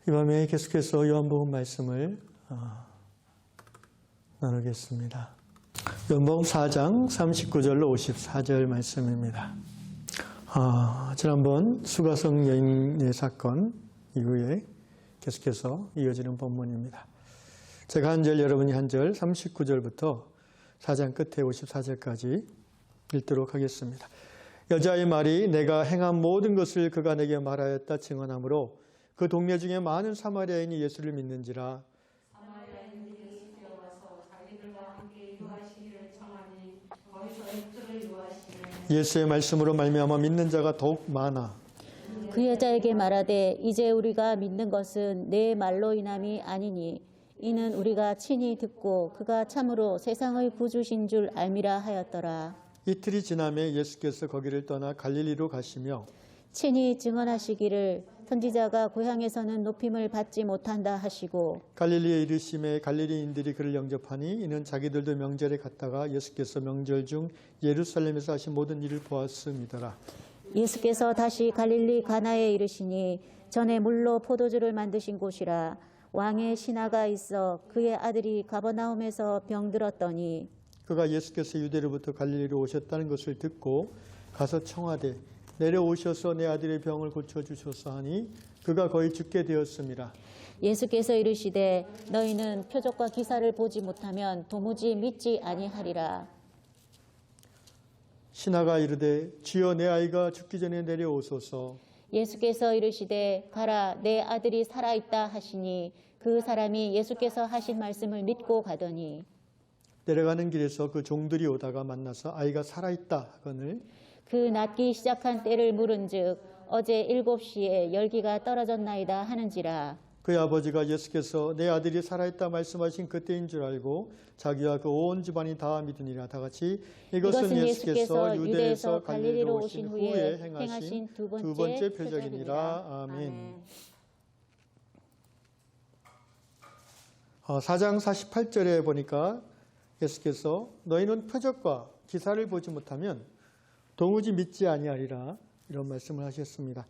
이 밤에 계속해서 요한복음 말씀을 나누겠습니다. 요한복음 4장 39절로 54절 말씀입니다. 지난번 수가성 여인의 사건 이후에 계속해서 이어지는 본문입니다. 제가 한 절, 여러분이 한 절, 39절부터 4장 끝에 54절까지 읽도록 하겠습니다. 여자의 말이 내가 행한 모든 것을 그가 내게 말하였다 증언하므로 그 동네 중에 많은 사마리아인이 예수를 믿는지라. 사마리아인들이 예수께 와서 자기들과 함께 유하시기를 청하니 거기서 육들을 유하시니 예수의 말씀으로 말미암아 믿는 자가 더욱 많아. 그 여자에게 말하되 이제 우리가 믿는 것은 내 말로 인함이 아니니 이는 우리가 친히 듣고 그가 참으로 세상의 구주신 줄 알미라 하였더라. 이틀이 지남에 예수께서 거기를 떠나 갈릴리로 가시며 친히 증언하시기를 선지자가 고향에서는 높임을 받지 못한다 하시고 갈릴리에 이르심에 갈릴리인들이 그를 영접하니 이는 자기들도 명절에 갔다가 예수께서 명절 중 예루살렘에서 하신 모든 일을 보았음이더라. 예수께서 다시 갈릴리 가나에 이르시니 전에 물로 포도주를 만드신 곳이라. 왕의 신하가 있어 그의 아들이 가버나움에서 병들었더니 그가 예수께서 유대로부터 갈릴리로 오셨다는 것을 듣고 가서 청하되 내려오셔서 내 아들의 병을 고쳐주소서 하니 그가 거의 죽게 되었음이라. 예수께서 이르시되 너희는 표적과 기사를 보지 못하면 도무지 믿지 아니하리라. 신하가 이르되 주여 내 아이가 죽기 전에 내려오소서. 예수께서 이르시되 가라 내 아들이 살아있다 하시니 그 사람이 예수께서 하신 말씀을 믿고 가더니 내려가는 길에서 그 종들이 오다가 만나서 아이가 살아있다 하거늘 그 낫기 시작한 때를 물은즉 어제 7시에 열기가 떨어졌나이다 하는지라. 그의 아버지가 예수께서 내 아들이 살아있다 말씀하신 그때인 줄 알고 자기와 그 온 집안이 다 믿으니라. 다 같이 이것은 예수께서 유대에서 갈릴리로 오신 후에 행하신 두 번째 표적이니라. 아멘. 4장 48절에 보니까 예수께서 너희는 표적과 기사를 보지 못하면 도무지 믿지 아니하리라 이런 말씀을 하셨습니다.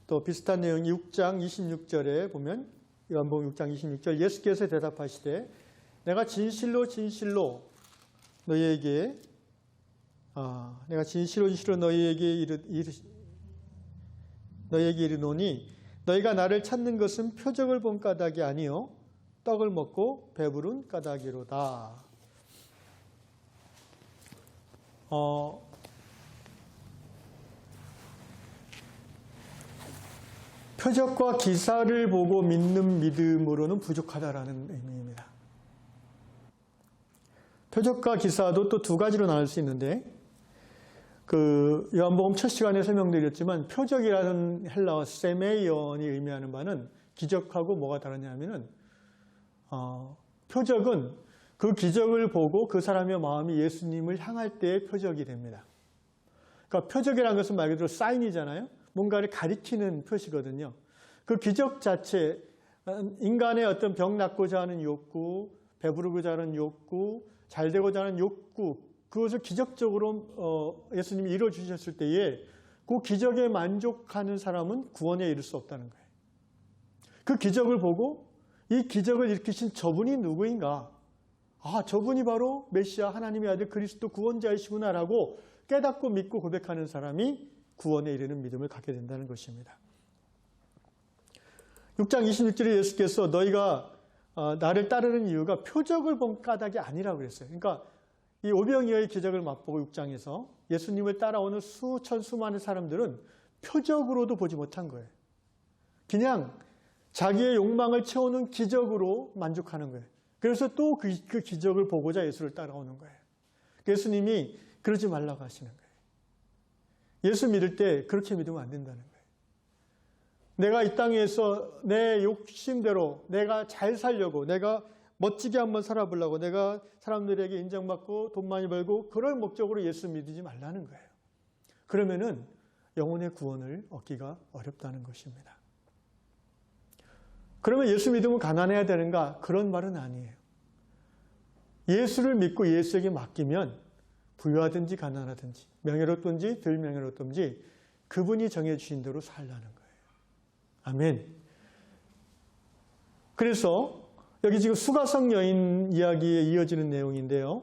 또 비슷한 내용이 6장 26절에 보면 요한복음 6장 26절 예수께서 대답하시되 내가 진실로 진실로 너희에게 너희에게 이르노니 너희가 나를 찾는 것은 표적을 본 까닭이 아니요 떡을 먹고 배부른 까닭이로다. 표적과 기사를 보고 믿는 믿음으로는 부족하다라는 의미입니다. 표적과 기사도 또 두 가지로 나눌 수 있는데 요한복음 첫 시간에 설명드렸지만 표적이라는 헬라어 세메이언이 의미하는 바는 기적하고 뭐가 다르냐면은 표적은 그 기적을 보고 그 사람의 마음이 예수님을 향할 때의 표적이 됩니다. 그러니까 표적이라는 것은 말 그대로 사인이잖아요. 뭔가를 가리키는 표시거든요. 그 기적 자체, 인간의 어떤 병 낫고자 하는 욕구, 배부르고자 하는 욕구, 잘 되고자 하는 욕구, 그것을 기적적으로 예수님이 이루어주셨을 때에 그 기적에 만족하는 사람은 구원에 이를 수 없다는 거예요. 그 기적을 보고 이 기적을 일으키신 저분이 누구인가? 저분이 바로 메시아 하나님의 아들 그리스도 구원자이시구나라고 깨닫고 믿고 고백하는 사람이 구원에 이르는 믿음을 갖게 된다는 것입니다. 6장 26절에 예수께서 너희가 나를 따르는 이유가 표적을 본 까닭이 아니라고 그랬어요. 그러니까 이 오병이어의 기적을 맛보고 6장에서 예수님을 따라오는 수천 수많은 사람들은 표적으로도 보지 못한 거예요. 그냥 자기의 욕망을 채우는 기적으로 만족하는 거예요. 그래서 또 그 기적을 보고자 예수를 따라오는 거예요. 예수님이 그러지 말라고 하시는 거예요. 예수 믿을 때 그렇게 믿으면 안 된다는 거예요. 내가 이 땅에서 내 욕심대로 내가 잘 살려고 내가 멋지게 한번 살아보려고 내가 사람들에게 인정받고 돈 많이 벌고 그럴 목적으로 예수 믿지 말라는 거예요. 그러면은 영혼의 구원을 얻기가 어렵다는 것입니다. 그러면 예수 믿으면 가난해야 되는가? 그런 말은 아니에요. 예수를 믿고 예수에게 맡기면 부유하든지 가난하든지 명예롭든지 덜 명예롭든지 그분이 정해주신 대로 살라는 거예요. 아멘. 그래서 여기 지금 수가성 여인 이야기에 이어지는 내용인데요.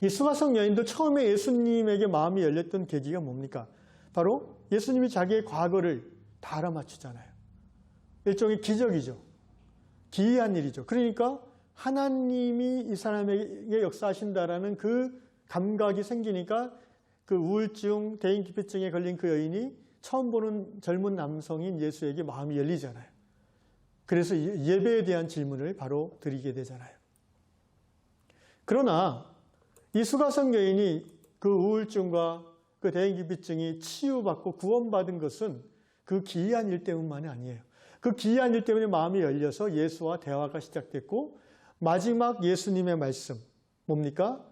이 수가성 여인도 처음에 예수님에게 마음이 열렸던 계기가 뭡니까? 바로 예수님이 자기의 과거를 다 알아맞추잖아요. 일종의 기적이죠. 기이한 일이죠. 그러니까 하나님이 이 사람에게 역사하신다라는 그 감각이 생기니까 그 우울증, 대인기피증에 걸린 그 여인이 처음 보는 젊은 남성인 예수에게 마음이 열리잖아요. 그래서 예배에 대한 질문을 바로 드리게 되잖아요. 그러나 이 수가성 여인이 그 우울증과 그 대인기피증이 치유받고 구원받은 것은 그 기이한 일 때문만이 아니에요. 그 기이한 일 때문에 마음이 열려서 예수와 대화가 시작됐고 마지막 예수님의 말씀 뭡니까?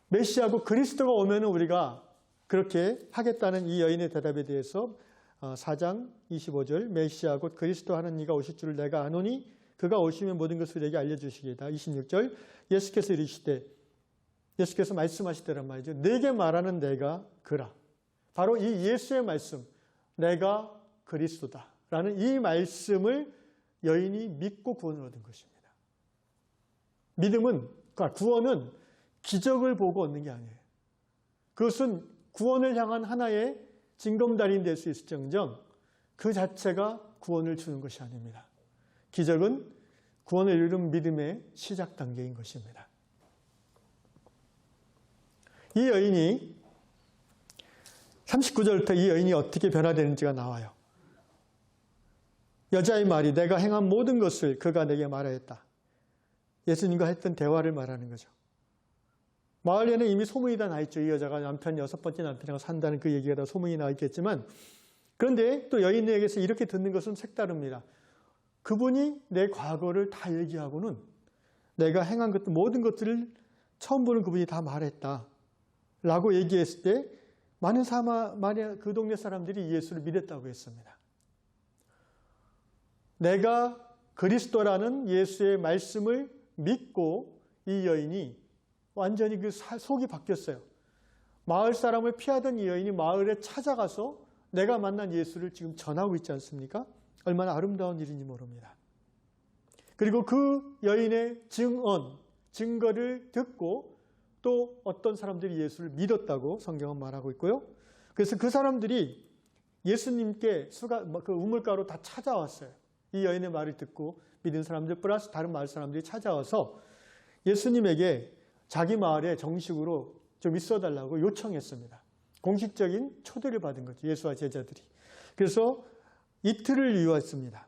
메시아고 그리스도가 오면 우리가 그렇게 하겠다는 이 여인의 대답에 대해서 4장 25절 메시아 곧 그리스도 하는 이가 오실 줄을 내가 아노니 그가 오시면 모든 것을 내게 알려주시겠다. 26절 예수께서 이르시되 예수께서 말씀하시더란 말이죠. 내게 말하는 내가 그라. 바로 이 예수의 말씀 내가 그리스도다 라는 이 말씀을 여인이 믿고 구원을 얻은 것입니다. 믿음은, 그러니까 구원은 기적을 보고 얻는 게 아니에요. 그것은 구원을 향한 하나의 징검다리인 될 수 있을정정 그 자체가 구원을 주는 것이 아닙니다. 기적은 구원을 이루는 믿음의 시작 단계인 것입니다. 이 여인이 39절부터 이 여인이 어떻게 변화되는지가 나와요. 여자의 말이 내가 행한 모든 것을 그가 내게 말하였다. 예수님과 했던 대화를 말하는 거죠. 마을에는 이미 소문이 다 나 있죠. 이 여자가 남편 6번째 남편이랑 산다는 그 얘기가 다 소문이 나 있겠지만 그런데 또 여인에게서 이렇게 듣는 것은 색다릅니다. 그분이 내 과거를 다 얘기하고는 내가 행한 것들 모든 것들을 처음 보는 그분이 다 말했다. 라고 얘기했을 때 많은 그 동네 사람들이 예수를 믿었다고 했습니다. 내가 그리스도라는 예수의 말씀을 믿고 이 여인이 완전히 그 속이 바뀌었어요. 마을 사람을 피하던 이 여인이 마을에 찾아가서 내가 만난 예수를 지금 전하고 있지 않습니까? 얼마나 아름다운 일인지 모릅니다. 그리고 그 여인의 증거를 듣고 또 어떤 사람들이 예수를 믿었다고 성경은 말하고 있고요. 그래서 그 사람들이 예수님께 그 우물가로 다 찾아왔어요. 이 여인의 말을 듣고 믿은 사람들 플러스 다른 마을 사람들이 찾아와서 예수님에게 자기 마을에 정식으로 좀 있어달라고 요청했습니다. 공식적인 초대를 받은 거죠. 예수와 제자들이. 그래서 이틀을 유하였습니다.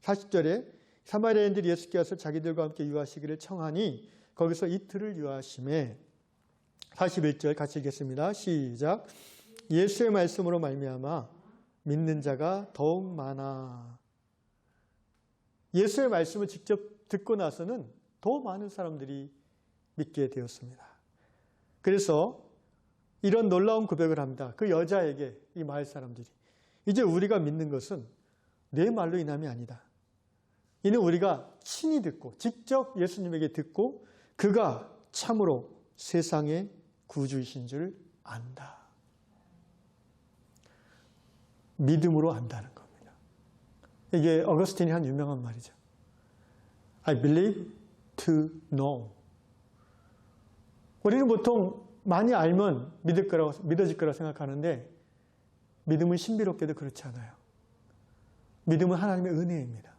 40절에 사마리아인들이 예수께 와서 자기들과 함께 유하시기를 청하니 거기서 이틀을 유하심에 41절 같이 읽겠습니다. 시작. 예수의 말씀으로 말미암아 믿는 자가 더욱 많아. 예수의 말씀을 직접 듣고 나서는 더 많은 사람들이 믿게 되었습니다. 그래서 이런 놀라운 고백을 합니다. 그 여자에게 이 마을 사람들이 이제 우리가 믿는 것은 내 말로 인함이 아니다. 이는 우리가 친히 듣고 직접 예수님에게 듣고 그가 참으로 세상의 구주이신 줄 안다. 믿음으로 안다는 겁니다. 이게 어거스틴이 한 유명한 말이죠. I believe to know. 우리는 보통 많이 알면 믿어질 거라고 생각하는데 믿음은 신비롭게도 그렇지 않아요. 믿음은 하나님의 은혜입니다.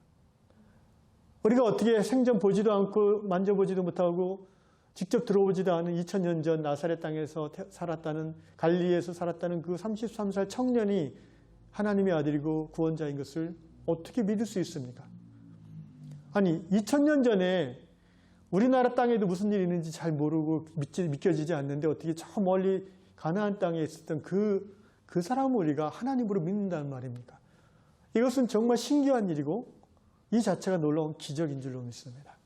우리가 어떻게 생전 보지도 않고 만져보지도 못하고 직접 들어보지도 않은 2000년 전 나사렛 땅에서 살았다는 갈릴리에서 살았다는 그 33살 청년이 하나님의 아들이고 구원자인 것을 어떻게 믿을 수 있습니까? 아니 2000년 전에 우리나라 땅에도 무슨 일이 있는지 잘 모르고 믿겨지지 않는데 어떻게 저 멀리 가나안 땅에 있었던 그 사람을 우리가 하나님으로 믿는다는 말입니까? 이것은 정말 신기한 일이고 이 자체가 놀라운 기적인 줄로 믿습니다.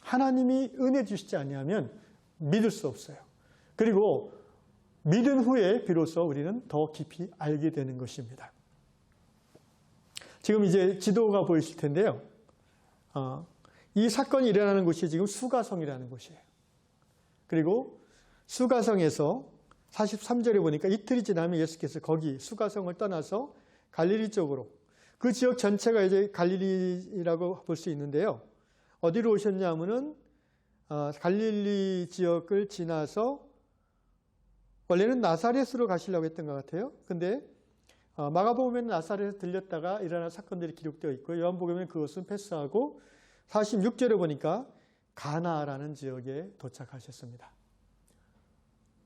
하나님이 은혜 주시지 아니하면 믿을 수 없어요. 그리고 믿은 후에 비로소 우리는 더 깊이 알게 되는 것입니다. 지금 이제 지도가 보이실 텐데요. 이 사건이 일어나는 곳이 지금 수가성이라는 곳이에요. 그리고 수가성에서 43절에 보니까 이틀이 지나면 예수께서 거기 수가성을 떠나서 갈릴리 쪽으로 그 지역 전체가 이제 갈릴리라고 볼 수 있는데요. 어디로 오셨냐면은 갈릴리 지역을 지나서 원래는 나사렛으로 가시려고 했던 것 같아요. 근데 마가복음에는 나사렛에 들렸다가 일어난 사건들이 기록되어 있고 요한복음에는 그것은 패스하고 46절에 보니까 가나라는 지역에 도착하셨습니다.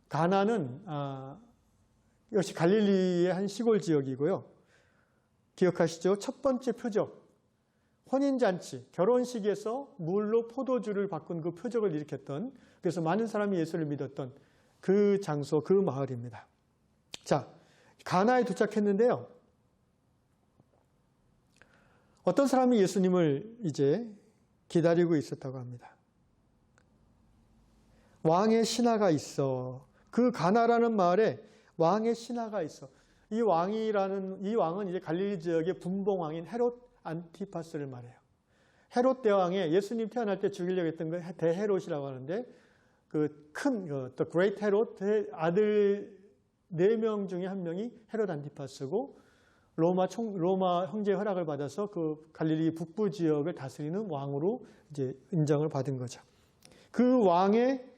가나는 역시 갈릴리의 한 시골 지역이고요. 기억하시죠? 첫 번째 표적, 혼인잔치, 결혼식에서 물로 포도주를 바꾼 그 표적을 일으켰던, 그래서 많은 사람이 예수를 믿었던 그 장소, 그 마을입니다. 자, 가나에 도착했는데요. 어떤 사람이 예수님을 이제 기다리고 있었다고 합니다. 왕의 신하가 있어. 그 가나라는 마을에 왕의 신하가 있어. 이 왕은 이제 갈릴리 지역의 분봉왕인 헤롯 안티파스를 말해요. 헤롯 대왕의 예수님 태어날 때 죽이려고 했던 거 대헤롯이라고 하는데 그 큰 The Great 헤롯의 아들 4명 중에 한 명이 헤롯 안티파스고 로마 형제의 허락을 받아서 그 갈릴리 북부 지역을 다스리는 왕으로 이제 인정을 받은 거죠. 그 왕의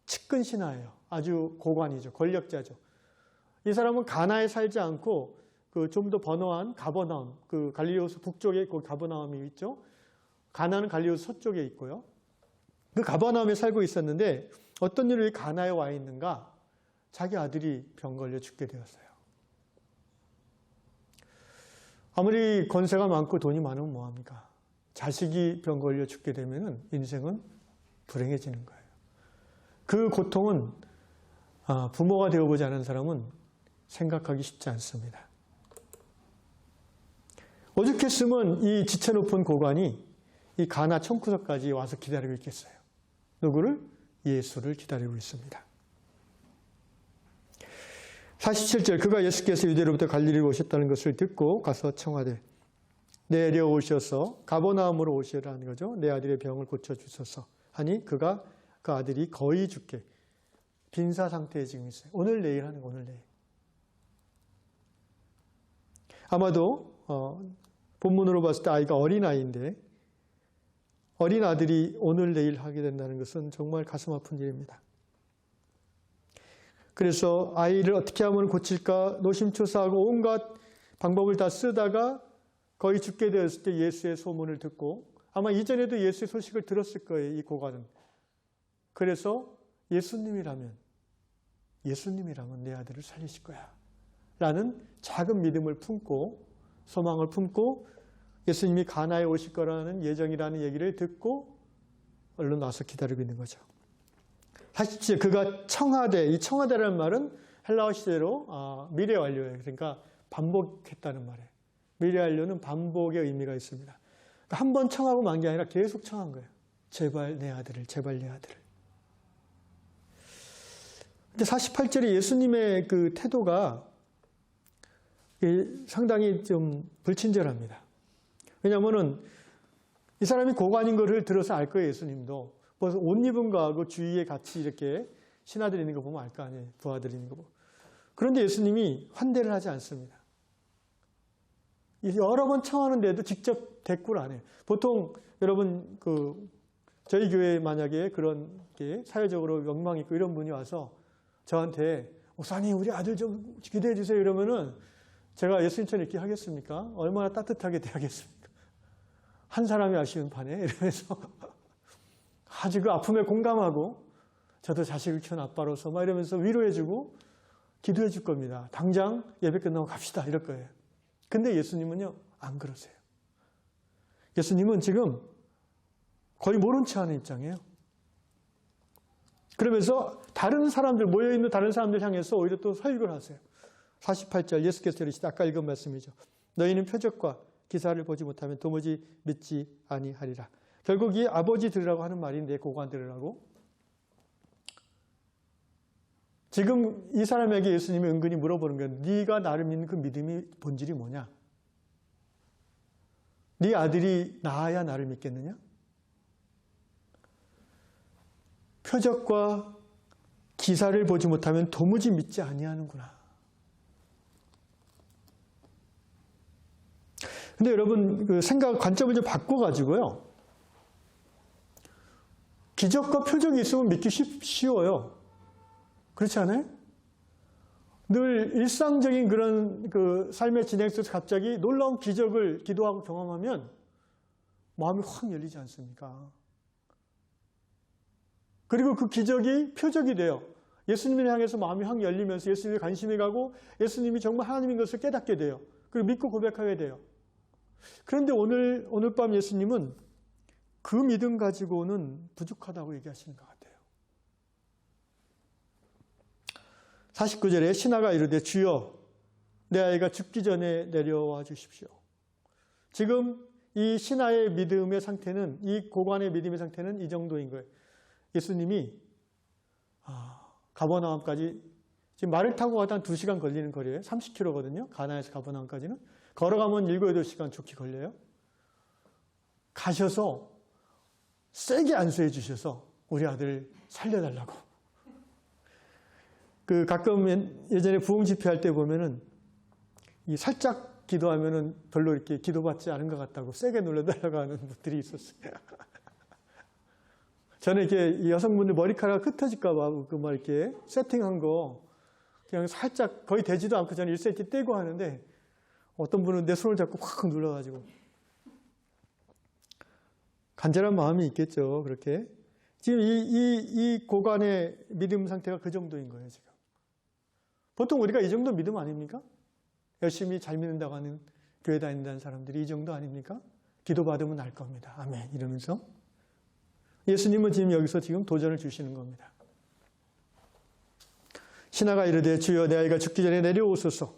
측근 신하예요. 아주 고관이죠. 권력자죠. 이 사람은 가나에 살지 않고 그 좀 더 번화한 가버나움, 그 갈릴리호수 북쪽에 그 가버나움이 있죠. 가나는 갈릴리호수 서쪽에 있고요. 그 가버나움에 살고 있었는데 어떤 일로 가나에 와 있는가? 자기 아들이 병 걸려 죽게 되었어요. 아무리 권세가 많고 돈이 많으면 뭐합니까? 자식이 병 걸려 죽게 되면 인생은 불행해지는 거예요. 그 고통은 부모가 되어보지 않은 사람은 생각하기 쉽지 않습니다. 오죽했으면 이 지체 높은 고관이 이 가나 청구석까지 와서 기다리고 있겠어요. 누구를? 예수를 기다리고 있습니다. 47절, 그가 예수께서 유대로부터 갈릴리로 오셨다는 것을 듣고 가서 청하되 내려오셔서 가버나움으로 오시라는 거죠. 내 아들의 병을 고쳐주소서 하니 그 아들이 거의 죽게 빈사 상태에 지금 있어요. 오늘 내일 하는 거, 오늘 내일. 아마도 본문으로 봤을 때 아이가 어린아이인데 어린 아들이 오늘 내일 하게 된다는 것은 정말 가슴 아픈 일입니다. 그래서 아이를 어떻게 하면 고칠까 노심초사하고 온갖 방법을 다 쓰다가 거의 죽게 되었을 때 예수의 소문을 듣고 아마 이전에도 예수의 소식을 들었을 거예요. 이 고관은. 그래서 예수님이라면 내 아들을 살리실 거야 라는 작은 믿음을 품고 소망을 품고 예수님이 가나에 오실 거라는 예정이라는 얘기를 듣고 얼른 와서 기다리고 있는 거죠. 47, 그가 청하되, 이 청하되라는 말은 헬라어 시제로 미래 완료예요. 그러니까 반복했다는 말이에요. 미래 완료는 반복의 의미가 있습니다. 그러니까 한 번 청하고 만 게 아니라 계속 청한 거예요. 제발 내 아들을, 제발 내 아들을. 근데 48절에 예수님의 그 태도가 상당히 좀 불친절합니다. 왜냐하면은 이 사람이 고관인 것을 들어서 알 거예요, 예수님도. 그래서 옷 입은 거하고 주위에 같이 이렇게 신하들이 있는 거 보면 알 거 아니에요, 부하들이 있는 거 보면. 그런데 예수님이 환대를 하지 않습니다. 여러 번 청하는데도 직접 대꾸를 안 해요. 보통 여러분 저희 교회에 만약에 그런 게 사회적으로 명망 있고 이런 분이 와서 저한테 목사님 우리 아들 좀 기도해 주세요 이러면은 제가 예수님처럼 이렇게 하겠습니까? 얼마나 따뜻하게 대하겠습니까? 한 사람이 아쉬운 판에 이러면서 아주 그 아픔에 공감하고 저도 자식을 키운 아빠로서 막 이러면서 위로해주고 기도해 줄 겁니다. 당장 예배 끝나고 갑시다 이럴 거예요. 근데 예수님은요 안 그러세요. 예수님은 지금 거의 모른 체 하는 입장이에요. 그러면서 다른 사람들 모여있는 다른 사람들 향해서 오히려 또 설교를 하세요. 48절 예수께서 이르시되 아까 읽은 말씀이죠. 너희는 표적과 기사를 보지 못하면 도무지 믿지 아니하리라. 결국 이 아버지 들으라고 하는 말인데 고관 들으라고. 지금 이 사람에게 예수님이 은근히 물어보는 거예요. 네가 나를 믿는 그 믿음이 본질이 뭐냐? 네 아들이 나아야 나를 믿겠느냐? 표적과 기사를 보지 못하면 도무지 믿지 아니하는구나. 근데 여러분, 그 생각, 관점을 좀 바꿔가지고요. 기적과 표적이 있으면 믿기 쉬워요. 그렇지 않아요? 늘 일상적인 그런 그 삶의 진행 속에서 갑자기 놀라운 기적을 기도하고 경험하면 마음이 확 열리지 않습니까? 그리고 그 기적이 표적이 돼요. 예수님을 향해서 마음이 확 열리면서 예수님에 관심이 가고 예수님이 정말 하나님인 것을 깨닫게 돼요. 그리고 믿고 고백하게 돼요. 그런데 오늘 밤 예수님은 그 믿음 가지고는 부족하다고 얘기하시는 것 같아요. 49절에 신하가 이르되 주여 내 아이가 죽기 전에 내려와 주십시오. 지금 이 신하의 믿음의 상태는, 이 고관의 믿음의 상태는 이 정도인 거예요. 예수님이 가버나움까지 지금 말을 타고 가다 한 2시간 걸리는 거리예요. 30km거든요. 가나에서 가버나움까지는. 걸어가면 7, 8시간 좋게 걸려요. 가셔서 세게 안수해 주셔서 우리 아들 살려달라고. 그 가끔 예전에 부흥 집회할 때 보면은 이 살짝 기도하면은 별로 이렇게 기도받지 않은 것 같다고 세게 눌러달라고 하는 분들이 있었어요. 저는 이렇게 여성분들 머리카락 흩어질까봐 그 막 이렇게 세팅한 거 그냥 살짝 거의 되지도 않고 저는 1cm 떼고 하는데 어떤 분은 내 손을 잡고 확 눌러가지고 간절한 마음이 있겠죠. 그렇게. 지금 이 고관의 믿음 상태가 그 정도인 거예요, 지금. 보통 우리가 이 정도 믿음 아닙니까? 열심히 잘 믿는다고 하는 교회 다닌다는 사람들이 이 정도 아닙니까? 기도받으면 날 겁니다. 아멘. 이러면서. 예수님은 지금 여기서 지금 도전을 주시는 겁니다. 신하가 이르되 주여 내 아이가 죽기 전에 내려오소서.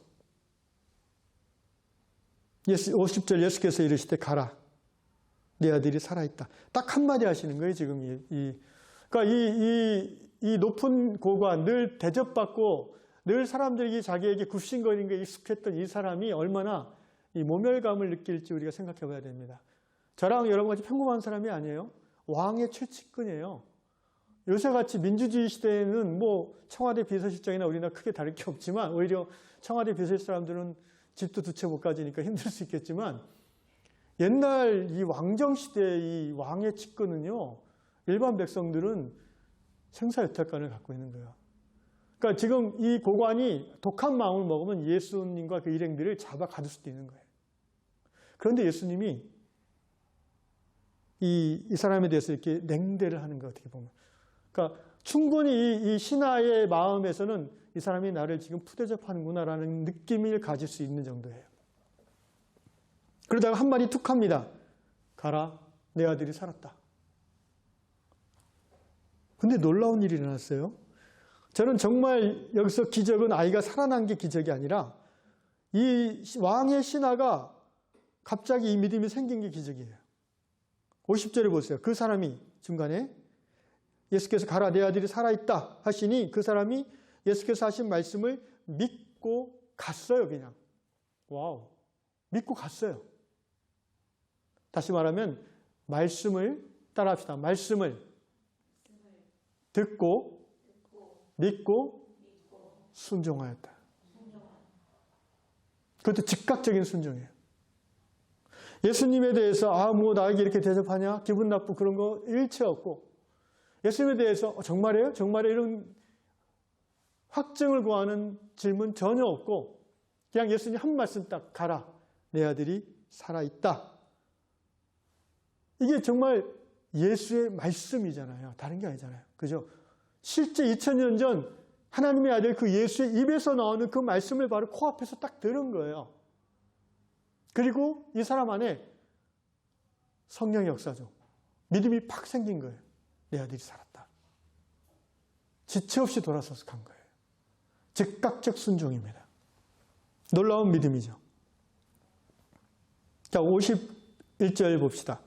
50절 예수께서 이르시되 가라. 내 아들이 살아있다. 딱 한마디 하시는 거예요, 지금. 그러니까 이 높은 고관, 늘 대접받고 늘 사람들이 자기에게 굽신거리는 게 익숙했던 이 사람이 얼마나 이 모멸감을 느낄지 우리가 생각해 봐야 됩니다. 저랑 여러분같이 평범한 사람이 아니에요. 왕의 최측근이에요. 요새같이 민주주의 시대에는 뭐 청와대 비서실장이나 우리나라 크게 다를 게 없지만 오히려 청와대 비서실 사람들은 집도 2채 못 가지니까 힘들 수 있겠지만 옛날 이 왕정시대의 이 왕의 측근은요, 일반 백성들은 생사여탈권을 갖고 있는 거예요. 그러니까 지금 이 고관이 독한 마음을 먹으면 예수님과 그 일행들을 잡아 가둘 수도 있는 거예요. 그런데 예수님이 이 사람에 대해서 이렇게 냉대를 하는 거예요, 어떻게 보면. 그러니까 충분히 이 신하의 마음에서는 이 사람이 나를 지금 푸대접하는구나라는 느낌을 가질 수 있는 정도예요. 그러다가 한마디 툭 합니다. 가라, 내 아들이 살았다. 근데 놀라운 일이 일어났어요. 저는 정말 여기서 기적은 아이가 살아난 게 기적이 아니라 이 왕의 신하가 갑자기 이 믿음이 생긴 게 기적이에요. 50절에 보세요. 그 사람이 중간에 예수께서 가라 내 아들이 살아있다 하시니 그 사람이 예수께서 하신 말씀을 믿고 갔어요. 그냥. 와우. 믿고 갔어요. 다시 말하면 말씀을 따라합시다. 말씀을 듣고 믿고 순종하였다. 그것도 즉각적인 순종이에요. 예수님에 대해서 뭐 나에게 이렇게 대접하냐? 기분 나쁘고 그런 거 일체 없고 예수님에 대해서 정말이에요? 정말에 이런 확증을 구하는 질문 전혀 없고 그냥 예수님 한 말씀 딱 가라. 내 아들이 살아있다. 이게 정말 예수의 말씀이잖아요. 다른 게 아니잖아요. 그죠? 실제 2000년 전 하나님의 아들 그 예수의 입에서 나오는 그 말씀을 바로 코앞에서 딱 들은 거예요. 그리고 이 사람 안에 성령의 역사죠. 믿음이 팍 생긴 거예요. 내 아들이 살았다. 지체 없이 돌아서서 간 거예요. 즉각적 순종입니다. 놀라운 믿음이죠. 자, 51절 봅시다.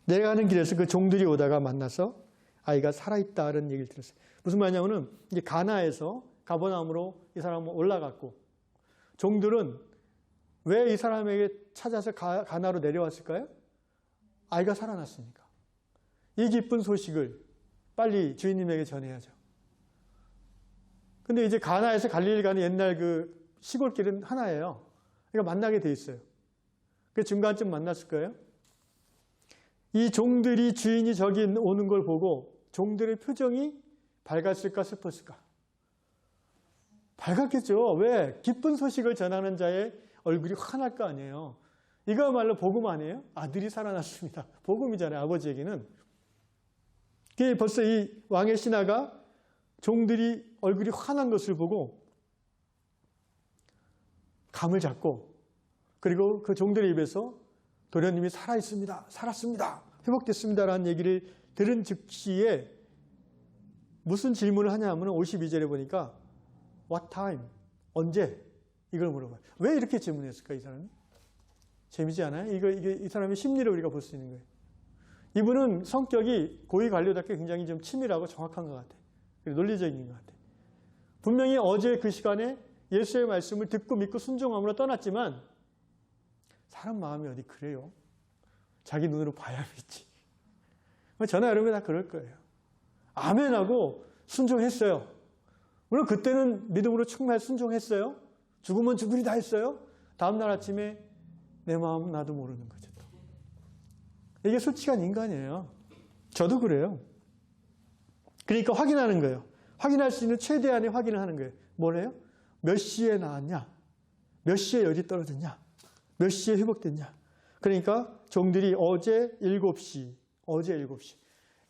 내려가는 길에서 그 종들이 오다가 만나서 아이가 살아있다는 얘기를 들었어요. 무슨 말이냐면은 이제 가나에서 가버나움으로 이 사람은 올라갔고 종들은 왜 이 사람에게 찾아서 가나로 내려왔을까요? 아이가 살아났으니까. 이 기쁜 소식을 빨리 주인님에게 전해야죠. 근데 이제 가나에서 갈릴리 가는 옛날 그 시골길은 하나예요. 그러니까 만나게 돼 있어요. 그 중간쯤 만났을 거예요. 이 종들이 주인이 저기 오는 걸 보고 종들의 표정이 밝았을까 슬펐을까? 밝았겠죠. 왜? 기쁜 소식을 전하는 자의 얼굴이 환할 거 아니에요. 이거야말로 복음 아니에요? 아들이 살아났습니다. 복음이잖아요. 아버지에게는. 그게 벌써 이 왕의 신하가 종들이 얼굴이 환한 것을 보고 감을 잡고 그리고 그 종들의 입에서 도련님이 살아있습니다. 살았습니다. 회복됐습니다라는 얘기를 들은 즉시에 무슨 질문을 하냐 하면 52절에 보니까 What time? 언제? 이걸 물어봐요. 왜 이렇게 질문했을까 이 사람이? 재미지 않아요? 이게 이 사람의 심리를 우리가 볼 수 있는 거예요. 이분은 성격이 고위 관료답게 굉장히 좀 치밀하고 정확한 것 같아요. 논리적인 것 같아요. 분명히 어제 그 시간에 예수의 말씀을 듣고 믿고 순종함으로 떠났지만 사람 마음이 어디 그래요? 자기 눈으로 봐야 믿지. 저나 여러분 다 그럴 거예요. 아멘하고 순종했어요. 물론 그때는 믿음으로 충만히 순종했어요. 죽으면 죽으리 다 했어요. 다음날 아침에 내 마음 나도 모르는 거죠. 이게 솔직한 인간이에요. 저도 그래요. 그러니까 확인하는 거예요. 확인할 수 있는 최대한의 확인을 하는 거예요. 뭐래요? 몇 시에 나왔냐? 몇 시에 열이 떨어졌냐? 몇 시에 회복됐냐? 그러니까 종들이 어제 7시.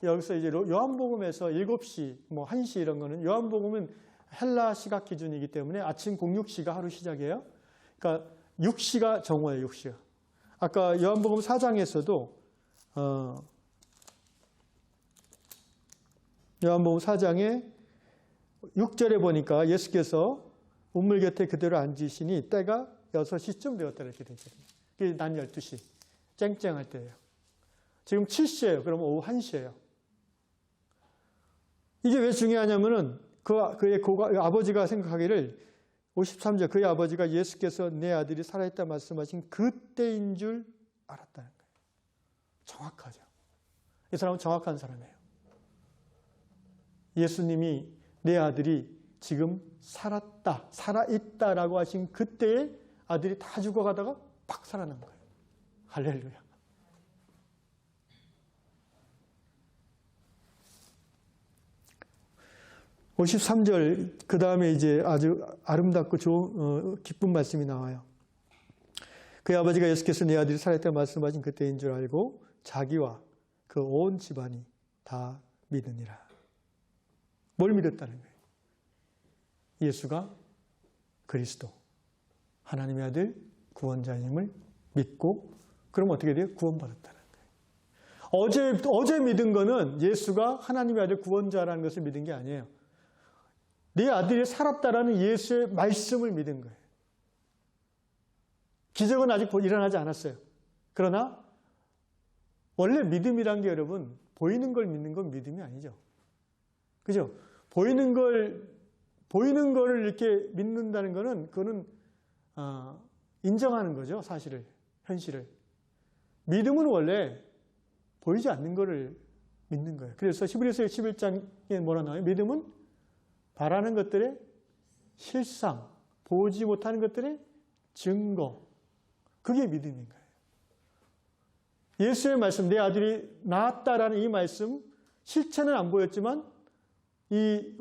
여기서 이제 요한복음에서 7시, 뭐 1시 이런 거는 요한복음은 헬라 시각 기준이기 때문에 아침 06시가 하루 시작이에요. 그러니까 6시가 정오예요, 6시가. 아까 요한복음 4장에서도 요한복음 4장에 6절에 보니까 예수께서 우물 곁에 그대로 앉으시니 때가 6시쯤 되었다 이렇게 되거든요. 그게 난 12시. 쨍쨍할 때예요. 지금 7시예요. 그러면 오후 1시예요. 이게 왜 중요하냐면은 그의 아버지가 생각하기를 53절 그의 아버지가 예수께서 내 아들이 살아있다 말씀하신 그때인 줄 알았다는 거예요. 정확하죠. 이 사람은 정확한 사람이에요. 예수님이 내 아들이 지금 살아있다라고 하신 그때에 아들이 다 죽어가다가 팍 살아난 거예요. 할렐루야. (53절) 그 다음에 이제 아주 아름답고 좋은 기쁜 말씀이 나와요. 그의 아버지가 예수께서 내 아들이 살아있다 말씀하신 그때인 줄 알고 자기와 그 온 집안이 다 믿으니라. 뭘 믿었다는 거예요? 예수가 그리스도, 하나님의 아들, 구원자임을 믿고 그럼 어떻게 돼요? 구원받았다는 거예요. 어제 믿은 거는 예수가 하나님의 아들 구원자라는 것을 믿은 게 아니에요. 네 아들이 살았다라는 예수의 말씀을 믿은 거예요. 기적은 아직 일어나지 않았어요. 그러나 원래 믿음이란 게 여러분 보이는 걸 믿는 건 믿음이 아니죠. 그죠? 보이는 거를 이렇게 믿는다는 거는 그거는 인정하는 거죠. 사실을, 현실을. 믿음은 원래 보이지 않는 거를 믿는 거예요. 그래서 히브리서 11장에 뭐라 나와요? 믿음은 바라는 것들의 실상, 보지 못하는 것들의 증거. 그게 믿음인 거예요. 예수의 말씀, 내 아들이 나았다라는 이 말씀, 실체는 안 보였지만 이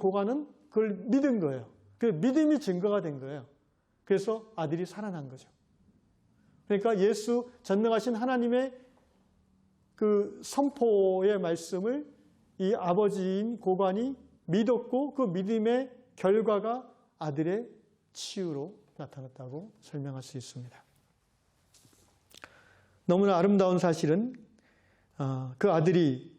고관은 그걸 믿은 거예요. 그 믿음이 증거가 된 거예요. 그래서 아들이 살아난 거죠. 그러니까 예수 전능하신 하나님의 그 선포의 말씀을 이 아버지인 고관이 믿었고 그 믿음의 결과가 아들의 치유로 나타났다고 설명할 수 있습니다. 너무나 아름다운 사실은 그 아들이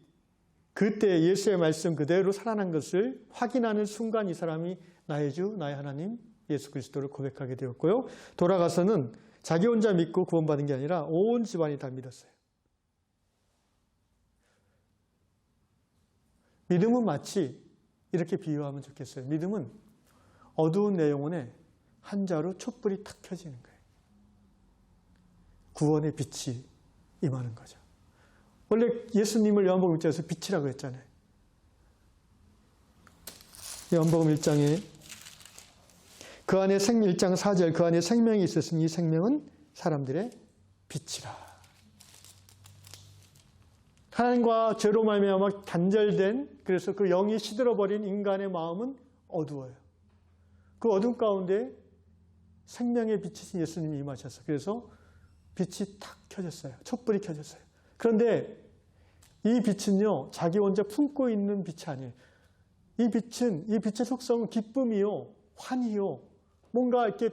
그때 예수의 말씀 그대로 살아난 것을 확인하는 순간 이 사람이 나의 주, 나의 하나님 예수 그리스도를 고백하게 되었고요. 돌아가서는 자기 혼자 믿고 구원받은 게 아니라 온 집안이 다 믿었어요. 믿음은 마치 이렇게 비유하면 좋겠어요. 믿음은 어두운 내 영혼에 한 자루 촛불이 탁 켜지는 거예요. 구원의 빛이 임하는 거죠. 원래 예수님을 요한복음 1장에서 빛이라고 했잖아요. 요한복음 1장에 그 안에 1장 4절 그 안에 생명이 있었으니 이 생명은 사람들의 빛이라. 하나님과 죄로 말미암아 단절된, 그래서 그 영이 시들어버린 인간의 마음은 어두워요. 그 어둠 가운데 생명의 빛이신 예수님이 임하셔서 그래서 빛이 탁 켜졌어요. 촛불이 켜졌어요. 그런데 이 빛은요, 자기 혼자 품고 있는 빛이 아니에요. 이 빛의 속성은 기쁨이요, 환희요, 뭔가 이렇게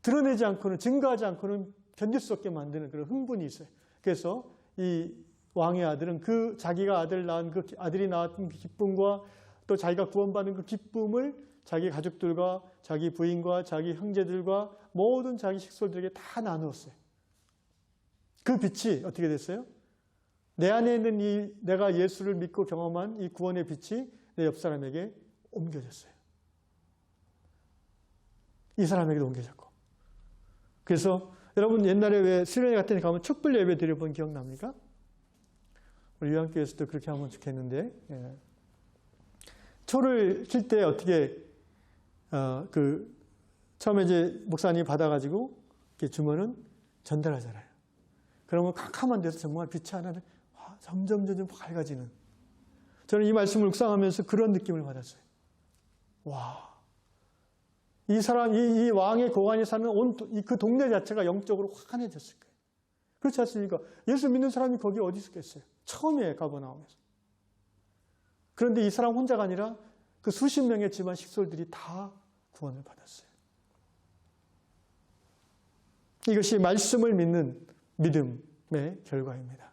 드러내지 않고는, 증가하지 않고는 견딜 수 없게 만드는 그런 흥분이 있어요. 그래서 이 왕의 아들은 그 자기가 아들이 낳았던 그 기쁨과 또 자기가 구원받은 그 기쁨을 자기 가족들과 자기 부인과 자기 형제들과 모든 자기 식솔들에게 다 나누었어요. 그 빛이 어떻게 됐어요? 내 안에 있는 내가 예수를 믿고 경험한 이 구원의 빛이 내 옆 사람에게 옮겨졌어요. 이 사람에게도 옮겨졌고. 그래서 여러분 옛날에 왜 수련회 같은 데 가면 촛불 예배 드려본 기억납니까? 우리 요한교회에서도 그렇게 하면 좋겠는데, 예. 초를 킬 때 어떻게 처음에 이제 목사님이 받아가지고 이렇게 주면은 전달하잖아요. 그러면 캄캄한 데서 정말 빛이 하나 점점 밝아지는. 저는 이 말씀을 묵상하면서 그런 느낌을 받았어요. 와, 이 사람, 이 왕의 고관이 사는 그 동네 자체가 영적으로 환해졌을 거예요. 그렇지 않습니까? 예수 믿는 사람이 거기 어디 있었겠어요? 처음에 가버나움에서. 그런데 이 사람 혼자가 아니라 그 수십 명의 집안 식솔들이 다 구원을 받았어요. 이것이 말씀을 믿는 믿음의 결과입니다.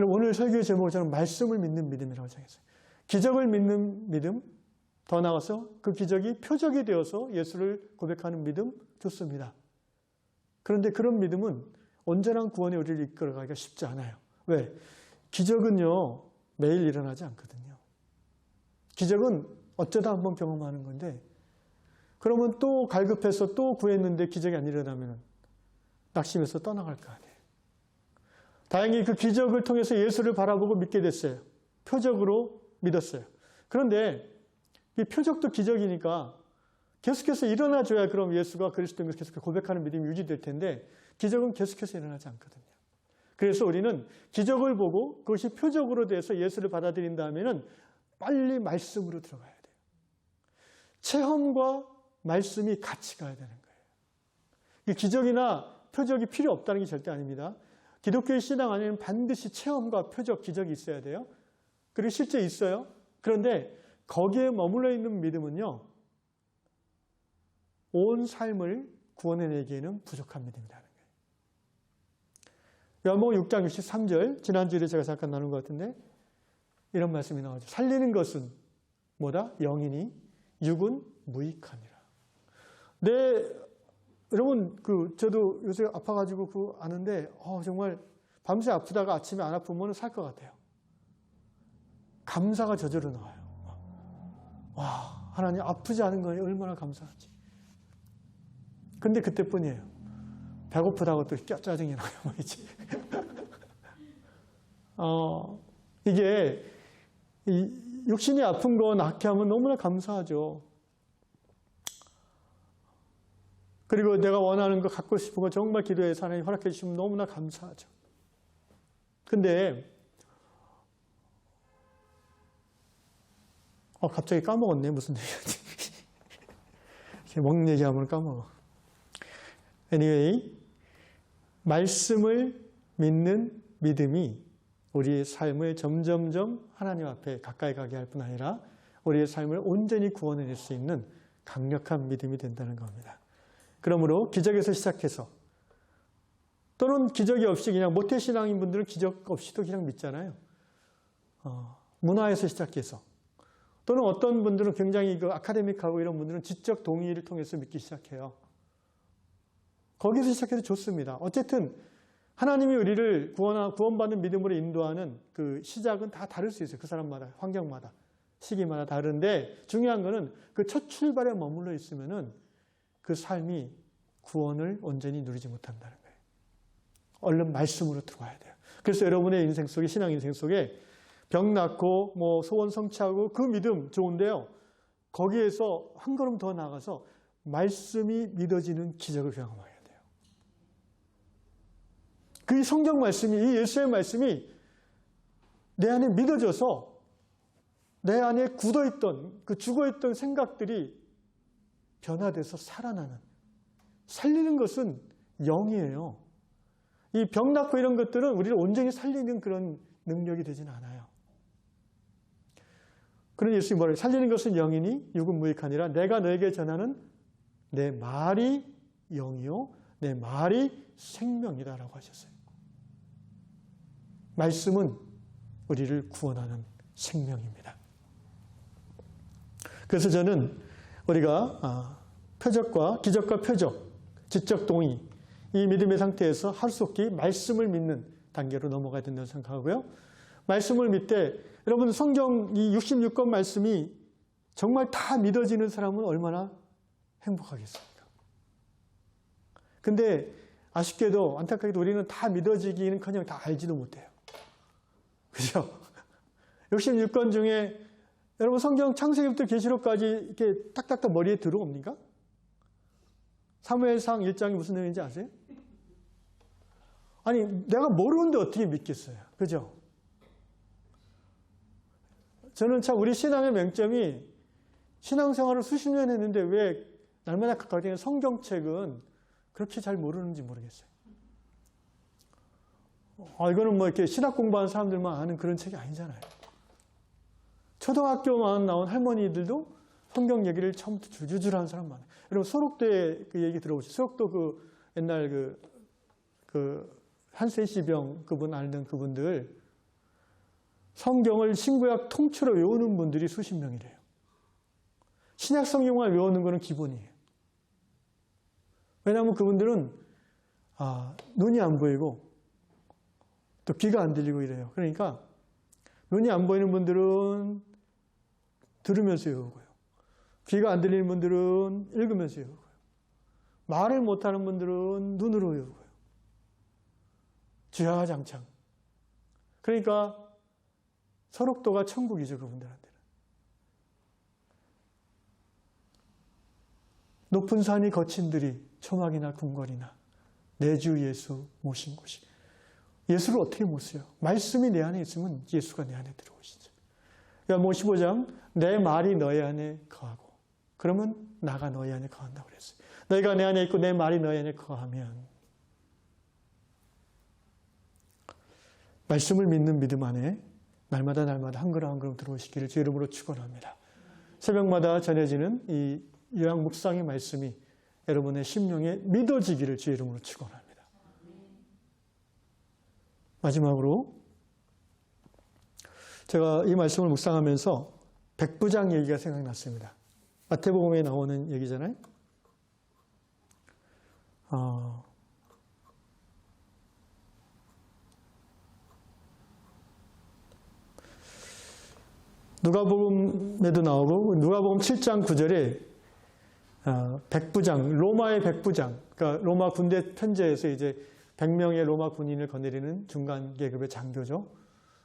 오늘 설교의 제목을 저는 말씀을 믿는 믿음이라고 정했어요. 기적을 믿는 믿음, 더 나아가서 그 기적이 표적이 되어서 예수를 고백하는 믿음 좋습니다. 그런데 그런 믿음은 온전한 구원에 우리를 이끌어가기가 쉽지 않아요. 왜? 기적은요, 매일 일어나지 않거든요. 기적은 어쩌다 한번 경험하는 건데, 그러면 또 갈급해서 또 구했는데 기적이 안 일어나면 낙심해서 떠나갈 거 아니에요. 다행히 그 기적을 통해서 예수를 바라보고 믿게 됐어요. 표적으로 믿었어요. 그런데 이 표적도 기적이니까 계속해서 일어나줘야 그럼 예수가 그리스도인 것을 계속 고백하는 믿음이 유지될 텐데 기적은 계속해서 일어나지 않거든요. 그래서 우리는 기적을 보고 그것이 표적으로 돼서 예수를 받아들인다면은 빨리 말씀으로 들어가야 돼요. 체험과 말씀이 같이 가야 되는 거예요. 기적이나 표적이 필요 없다는 게 절대 아닙니다. 기독교의 신앙 안에는 반드시 체험과 표적, 기적이 있어야 돼요. 그리고 실제 있어요. 그런데 거기에 머물러 있는 믿음은요, 온 삶을 구원해내기에는 부족한 믿음이라는 거예요. 요한복음 6장 63절, 지난주에 제가 잠깐 나눈 것 같은데 이런 말씀이 나오죠. 살리는 것은 뭐다? 영이니 육은 무익함이라. 여러분, 저도 요새 아파가지고 아는데, 정말 밤새 아프다가 아침에 안 아프면 살 것 같아요. 감사가 저절로 나와요. 와, 하나님 아프지 않은 거에 얼마나 감사하지. 근데 그때뿐이에요. 배고프다고 또 짜증이 나요. 뭐지? 이게, 육신이 아픈 거 낫게 하면 너무나 감사하죠. 그리고 내가 원하는 거 갖고 싶은 거 정말 기도해서 하나님 허락해 주시면 너무나 감사하죠. 근데 갑자기 까먹었네. 무슨 얘기였지? 먹는 얘기하면 까먹어. Anyway, 말씀을 믿는 믿음이 우리의 삶을 점점점 하나님 앞에 가까이 가게 할 뿐 아니라 우리의 삶을 온전히 구원해낼 수 있는 강력한 믿음이 된다는 겁니다. 그러므로 기적에서 시작해서 또는 기적이 없이 그냥 모태신앙인 분들은 기적 없이도 그냥 믿잖아요. 문화에서 시작해서 또는 어떤 분들은 굉장히 아카데믹하고 이런 분들은 지적 동의를 통해서 믿기 시작해요. 거기서 시작해도 좋습니다. 어쨌든 하나님이 우리를 구원받는 믿음으로 인도하는 그 시작은 다 다를 수 있어요. 그 사람마다, 환경마다, 시기마다 다른데 중요한 거는 그 첫 출발에 머물러 있으면은 그 삶이 구원을 온전히 누리지 못한다는 거예요. 얼른 말씀으로 들어가야 돼요. 그래서 여러분의 인생 속에, 신앙 인생 속에 병 낫고 소원 성취하고 그 믿음 좋은데요. 거기에서 한 걸음 더 나아가서 말씀이 믿어지는 기적을 경험해야 돼요. 그 성경 말씀이, 이 예수의 말씀이 내 안에 믿어져서 내 안에 굳어있던, 그 죽어있던 생각들이 변화돼서 살아나는, 살리는 것은 영이에요. 이 병 낫고 이런 것들은 우리를 온전히 살리는 그런 능력이 되진 않아요. 그런 예수님이 뭐라고 살리는 것은 영이니 육은 무익하니라. 내가 너에게 전하는 내 말이 영이요 내 말이 생명이다라고 하셨어요. 말씀은 우리를 구원하는 생명입니다. 그래서 저는 우리가 표적과 기적과 표적, 지적 동의, 이 믿음의 상태에서 하루속히 말씀을 믿는 단계로 넘어가야 된다고 생각하고요. 말씀을 믿되 여러분 성경 이 66권 말씀이 정말 다 믿어지는 사람은 얼마나 행복하겠습니까? 근데 아쉽게도 안타깝게도 우리는 다 믿어지기는커녕 다 알지도 못해요. 그죠? 66권 중에 여러분 성경 창세기부터 계시록까지 이렇게 딱딱딱 머리에 들어옵니까? 사무엘상 1장이 무슨 내용인지 아세요? 아니 내가 모르는데 어떻게 믿겠어요? 그죠? 저는 참 우리 신앙의 맹점이 신앙생활을 수십 년 했는데 왜 날마다 가까이 되는 성경책은 그렇게 잘 모르는지 모르겠어요. 이거는 뭐 이렇게 신학 공부하는 사람들만 아는 그런 책이 아니잖아요. 초등학교만 나온 할머니들도 성경 얘기를 처음부터 줄줄줄 하는 사람 많아요. 여러분 소록도의 그 얘기 들어보시죠. 소록도 그 옛날 그 한세시병 그분 앓는 그분들 성경을 신구약 통째로 외우는 분들이 수십 명이래요. 신약 성경만 외우는 거는 기본이에요. 왜냐하면 그분들은 눈이 안 보이고 또 귀가 안 들리고 이래요. 그러니까 눈이 안 보이는 분들은 들으면서 외우고요. 귀가 안 들리는 분들은 읽으면서 외우고요. 말을 못하는 분들은 눈으로 외우고요. 주야장창. 그러니까 서록도가 천국이죠, 그분들한테는. 높은 산이 거친 들이 초막이나 궁궐이나 내 주 예수 모신 곳이. 예수를 어떻게 못 써요? 말씀이 내 안에 있으면 예수가 내 안에 들어오시죠. 요한복음 15장 내 말이 너희 안에 거하고 그러면 나가 너희 안에 거한다고 그랬어요. 너희가 내 안에 있고 내 말이 너희 안에 거하면 말씀을 믿는 믿음 안에 날마다 한 걸음 한 걸음 들어오시기를 주 이름으로 축원합니다. 새벽마다 전해지는 이 요한 묵상의 말씀이 여러분의 심령에 믿어지기를 주 이름으로 축원합니다. 마지막으로 제가 이 말씀을 묵상하면서 백부장 얘기가 생각났습니다. 마태복음에 나오는 얘기잖아요. 누가복음에도 나오고 누가복음 7장 9절에 백부장, 로마의 백부장, 그러니까 로마 군대 편제에서 이제 100명의 로마 군인을 거느리는 중간 계급의 장교죠.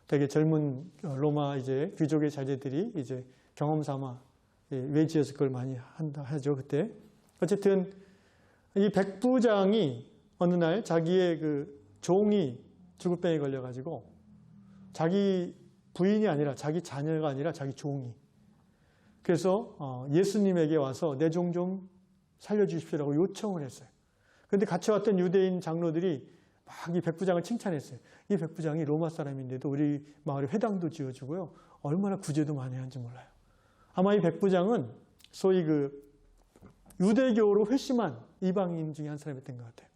되게 젊은 로마 이제 귀족의 자제들이 이제 경험 삼아 외지에서 그걸 많이 하죠, 그때. 어쨌든 이 백부장이 어느 날 자기의 그 종이 죽을병에 걸려가지고 자기 부인이 아니라 자기 자녀가 아니라 자기 종이. 그래서 예수님에게 와서 내 종 좀 살려주십시오라고 요청을 했어요. 그런데 같이 왔던 유대인 장로들이 막 이 백부장을 칭찬했어요. 이 백부장이 로마 사람인데도 우리 마을에 회당도 지어주고요. 얼마나 구제도 많이 하는지 몰라요. 아마 이 백부장은 소위 그 유대교로 회심한 이방인 중에 한 사람이었던 것 같아요.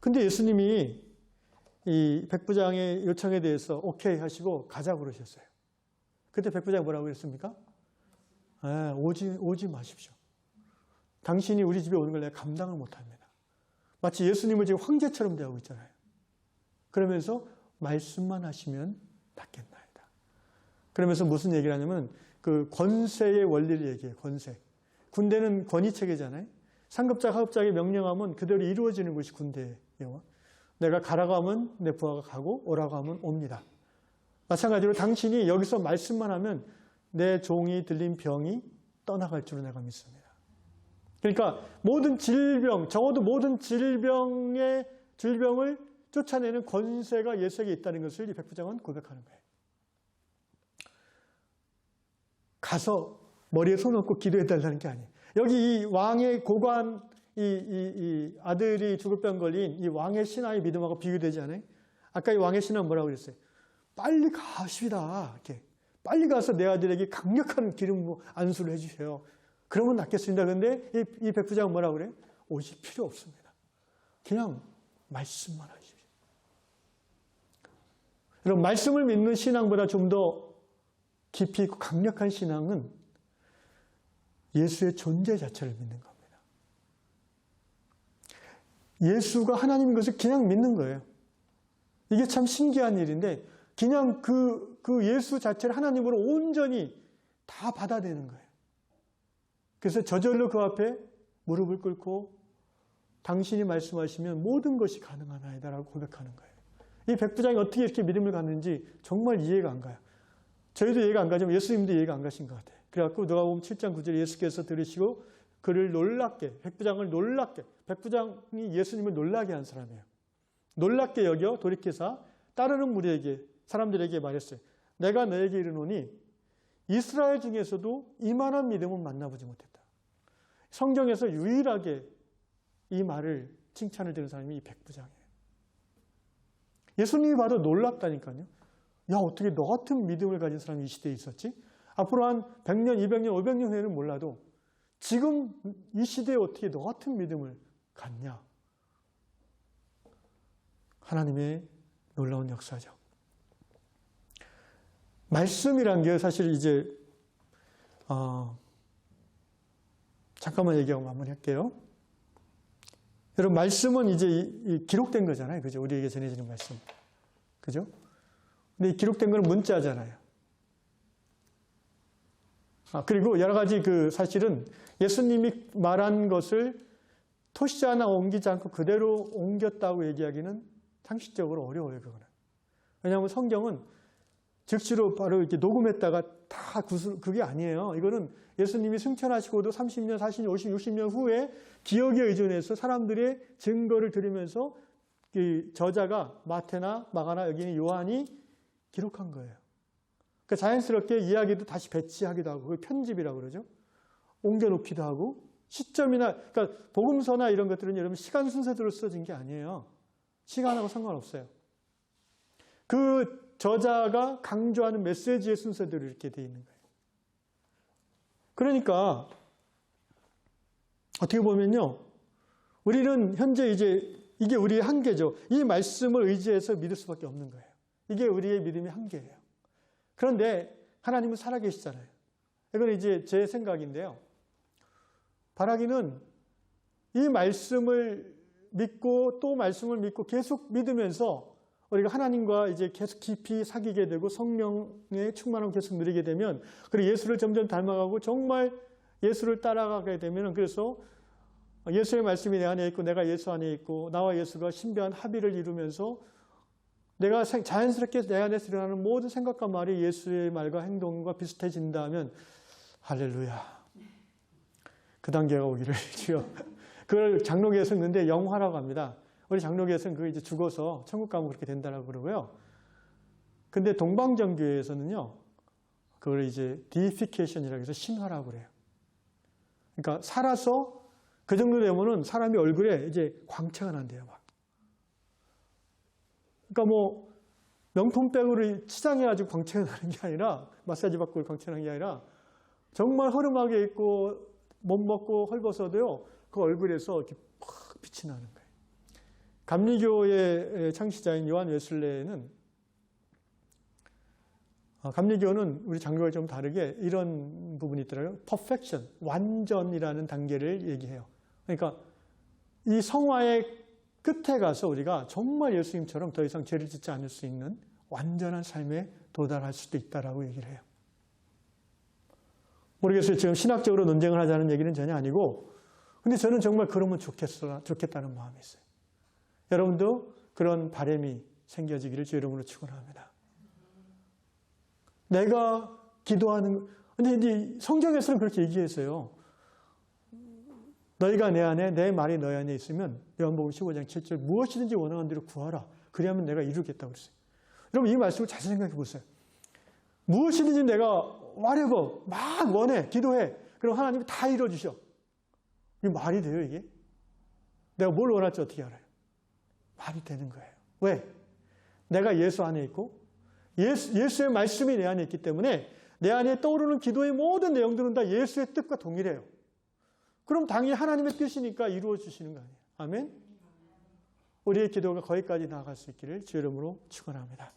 근데 예수님이 이 백부장의 요청에 대해서 오케이 하시고 가자고 그러셨어요. 그때 백부장이 뭐라고 그랬습니까? 오지 마십시오. 당신이 우리 집에 오는 걸 내가 감당을 못합니다. 마치 예수님을 지금 황제처럼 대하고 있잖아요. 그러면서 말씀만 하시면 낫겠나이다. 그러면서 무슨 얘기를 하냐면 그 권세의 원리를 얘기해요. 권세. 군대는 권위체계잖아요. 상급자, 하급자에게 명령하면 그대로 이루어지는 것이 군대예요. 내가 가라고 하면 내 부하가 가고 오라고 하면 옵니다. 마찬가지로 당신이 여기서 말씀만 하면 내 종이 들린 병이 떠나갈 줄로 내가 믿습니다. 그러니까 모든 질병, 적어도 모든 질병의 질병을 쫓아내는 권세가 예수에게 있다는 것을 이 백부장은 고백하는 거예요. 가서 머리에 손 얹고 기도해달라는 게 아니에요. 여기 이 왕의 고관, 이 아들이 죽을 병 걸린 이 왕의 신하의 믿음하고 비교되지 않아요? 아까 이 왕의 신하는 뭐라고 그랬어요? 빨리 가십시다. 이렇게. 빨리 가서 내 아들에게 강력한 기름 안수를 해주세요. 그러면 낫겠습니다. 그런데 이 백부장은 뭐라고 그래요? 오실 필요 없습니다. 그냥 말씀만 하십시오. 여러분, 말씀을 믿는 신앙보다 좀 더 깊이 있고 강력한 신앙은 예수의 존재 자체를 믿는 겁니다. 예수가 하나님인 것을 그냥 믿는 거예요. 이게 참 신기한 일인데 그냥 그 예수 자체를 하나님으로 온전히 다 받아들이는 거예요. 그래서 저절로 그 앞에 무릎을 꿇고 당신이 말씀하시면 모든 것이 가능하나이다라고 고백하는 거예요. 이 백부장이 어떻게 이렇게 믿음을 갖는지 정말 이해가 안 가요. 저희도 이해가 안 가지만 예수님도 이해가 안 가신 것 같아요. 그래갖고 누가복음 7장 9절에 예수께서 들으시고 그를 놀랍게, 백부장을 놀랍게, 백부장이 예수님을 놀라게 한 사람이에요. 놀랍게 여겨 돌이켜서 따르는 무리에게, 사람들에게 말했어요. 내가 너에게 이르노니 이스라엘 중에서도 이만한 믿음은 만나보지 못했다. 성경에서 유일하게 이 말을, 칭찬을 들은 사람이 이 백부장이에요. 예수님이 봐도 놀랍다니까요. 야, 어떻게 너 같은 믿음을 가진 사람이 이 시대에 있었지? 앞으로 한 100년, 200년, 500년 후에는 몰라도 지금 이 시대에 어떻게 너 같은 믿음을 갖냐? 하나님의 놀라운 역사죠. 말씀이란 게 사실 이제 잠깐만 얘기하고 마무리할게요. 여러분, 말씀은 이제 기록된 거잖아요. 그죠? 우리에게 전해지는 말씀. 그죠? 근데 이 기록된 거는 문자잖아요. 그리고 여러 가지 사실은 예수님이 말한 것을 토시 하나 옮기지 않고 그대로 옮겼다고 얘기하기는 상식적으로 어려워요, 그거는. 왜냐하면 성경은 즉시로 바로 이렇게 녹음했다가 다 그게 아니에요. 이거는 예수님이 승천하시고도 30년, 40년, 50, 60년 후에 기억에 의존해서 사람들의 증거를 들으면서 저자가 마태나 마가나 여기는 요한이 기록한 거예요. 그러니까 자연스럽게 이야기도 다시 배치하기도 하고, 그걸 편집이라고 그러죠. 옮겨놓기도 하고, 시점이나, 그러니까 복음서나 이런 것들은 여러분 시간 순서대로 써진 게 아니에요. 시간하고 상관없어요. 그 저자가 강조하는 메시지의 순서대로 이렇게 되어 있는 거예요. 그러니까 어떻게 보면요, 우리는 현재 이게 우리의 한계죠. 이 말씀을 의지해서 믿을 수밖에 없는 거예요. 이게 우리의 믿음의 한계예요. 그런데 하나님은 살아계시잖아요. 이건 이제 제 생각인데요. 바라기는 이 말씀을 믿고 또 말씀을 믿고 계속 믿으면서 우리가 하나님과 이제 계속 깊이 사귀게 되고 성령의 충만함을 계속 누리게 되면, 그리고 예수를 점점 닮아가고 정말 예수를 따라가게 되면, 그래서 예수의 말씀이 내 안에 있고 내가 예수 안에 있고 나와 예수가 신비한 합의를 이루면서 내가 자연스럽게 내 안에서 일어나는 모든 생각과 말이 예수의 말과 행동과 비슷해진다면 할렐루야. 그 단계가 오기를 주여. 그걸 장로교에서 썼는데 영화라고 합니다. 우리 장로교에서는 그거 이제 죽어서 천국 가면 그렇게 된다라고 그러고요. 근데 동방정교에서는요, 그걸 이제 deification이라고 해서 신화라고 그래요. 그러니까 살아서 그 정도 되면은 사람이 얼굴에 이제 광채가 난대요, 막. 그러니까 뭐 명품백으로 치장해가지고 광채가 나는 게 아니라, 마사지 받고 광채가 나는 게 아니라 정말 허름하게 입고 못 먹고 헐벗어도요, 그 얼굴에서 이렇게 팍 빛이 나는 거예요. 감리교의 창시자인 요한 웨슬레는, 감리교는 우리 장교와 좀 다르게 이런 부분이 있더라고요. perfection, 완전이라는 단계를 얘기해요. 그러니까 이 성화의 끝에 가서 우리가 정말 예수님처럼 더 이상 죄를 짓지 않을 수 있는 완전한 삶에 도달할 수도 있다라고 얘기를 해요. 모르겠어요. 지금 신학적으로 논쟁을 하자는 얘기는 전혀 아니고, 근데 저는 정말 그러면 좋겠다는 마음이 있어요. 여러분도 그런 바람이 생겨지기를 주 이름으로 축원합니다. 내가 기도하는, 근데 이제 성경에서는 그렇게 얘기했어요. 너희가 내 안에 내 말이 너희 안에 있으면 요한복음 15장 7절 무엇이든지 원하는 대로 구하라. 그리하면 내가 이루겠다고 그랬어요. 여러분 이 말씀을 잘 생각해 보세요. 무엇이든지 내가 whatever 막 원해 기도해. 그럼 하나님이 다 이루어주셔. 이게 말이 돼요 이게? 내가 뭘 원할지 어떻게 알아요? 말이 되는 거예요. 왜? 내가 예수 안에 있고 예수의 말씀이 내 안에 있기 때문에 내 안에 떠오르는 기도의 모든 내용들은 다 예수의 뜻과 동일해요. 그럼 당연히 하나님의 뜻이니까 이루어 주시는 거 아니에요. 아멘? 우리의 기도가 거기까지 나아갈 수 있기를 주의 이름으로 축원합니다.